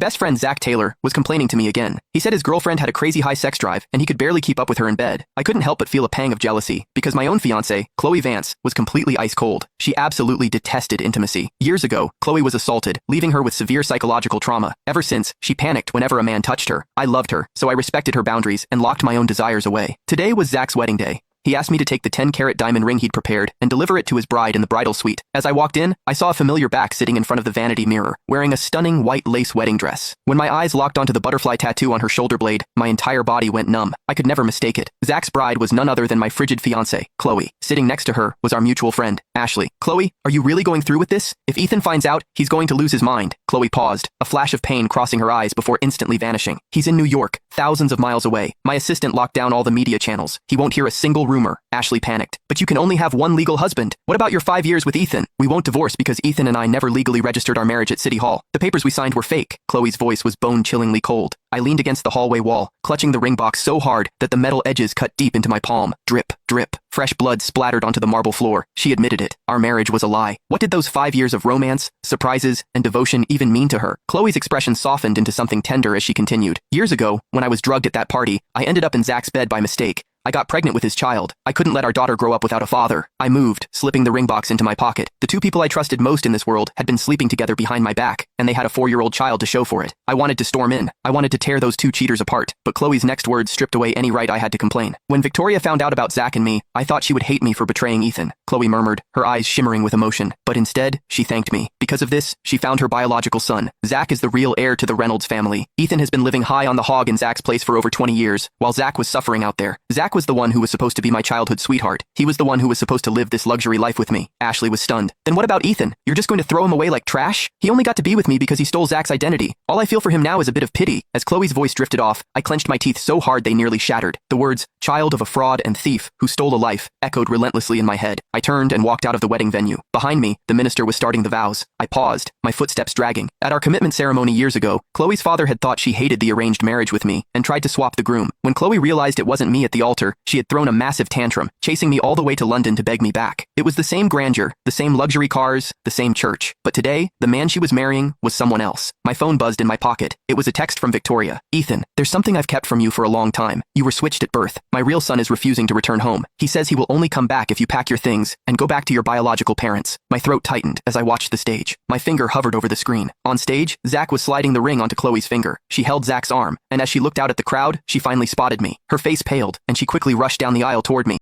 Best friend Zach Taylor was complaining to me again. He said his girlfriend had a crazy high sex drive and he could barely keep up with her in bed. I couldn't help but feel a pang of jealousy because my own fiancée, Chloe Vance, was completely ice cold. She absolutely detested intimacy. Years ago, Chloe was assaulted, leaving her with severe psychological trauma. Ever since, she panicked whenever a man touched her. I loved her, so I respected her boundaries and locked my own desires away. Today was Zach's wedding day. He asked me to take the 10-carat diamond ring he'd prepared and deliver it to his bride in the bridal suite. As I walked in, I saw a familiar back sitting in front of the vanity mirror, wearing a stunning white lace wedding dress. When my eyes locked onto the butterfly tattoo on her shoulder blade, my entire body went numb. I could never mistake it. Zach's bride was none other than my frigid fiancée, Chloe. Sitting next to her was our mutual friend, Ashley. "Chloe, are you really going through with this? If Ethan finds out, he's going to lose his mind." Chloe paused, a flash of pain crossing her eyes before instantly vanishing. "He's in New York, thousands of miles away. My assistant locked down all the media channels. He won't hear a single rumor." Ashley panicked. "But you can only have one legal husband. What about your 5 years with Ethan?" "We won't divorce because Ethan and I never legally registered our marriage at City Hall. The papers we signed were fake." Chloe's voice was bone-chillingly cold. I leaned against the hallway wall, clutching the ring box so hard that the metal edges cut deep into my palm. Drip, drip. Fresh blood splattered onto the marble floor. She admitted it. Our marriage was a lie. What did those 5 years of romance, surprises, and devotion even mean to her? Chloe's expression softened into something tender as she continued. "Years ago, when I was drugged at that party, I ended up in Zach's bed by mistake. I got pregnant with his child. I couldn't let our daughter grow up without a father." I moved, slipping the ring box into my pocket. The two people I trusted most in this world had been sleeping together behind my back, and they had a 4-year-old child to show for it. I wanted to storm in. I wanted to tear those two cheaters apart, but Chloe's next words stripped away any right I had to complain. "When Victoria found out about Zach and me, I thought she would hate me for betraying Ethan," Chloe murmured, her eyes shimmering with emotion. "But instead, she thanked me. Because of this, she found her biological son. Zach is the real heir to the Reynolds family. Ethan has been living high on the hog in Zach's place for over 20 years, while Zach was suffering out there. Zach was the one who was supposed to be my childhood sweetheart. He was the one who was supposed to live this luxury life with me." Ashley was stunned. "Then what about Ethan? You're just going to throw him away like trash? He only got to be with me because he stole Zach's identity. All I feel for him now is a bit of pity." As Chloe's voice drifted off, I clenched my teeth so hard they nearly shattered. The words, "child of a fraud and thief who stole a life," echoed relentlessly in my head. I turned and walked out of the wedding venue. Behind me, the minister was starting the vows. I paused, my footsteps dragging. At our commitment ceremony years ago, Chloe's father had thought she hated the arranged marriage with me and tried to swap the groom. When Chloe realized it wasn't me at the altar, she had thrown a massive tantrum, chasing me all the way to London to beg me back. It was the same grandeur, the same luxury cars, the same church. But today, the man she was marrying was someone else. My phone buzzed in my pocket. It was a text from Victoria. "Ethan, there's something I've kept from you for a long time. You were switched at birth. My real son is refusing to return home. He says he will only come back if you pack your things and go back to your biological parents." My throat tightened as I watched the stage. My finger hovered over the screen. On stage, Zach was sliding the ring onto Chloe's finger. She held Zach's arm, and as she looked out at the crowd, she finally spotted me. Her face paled, and she quickly rushed down the aisle toward me.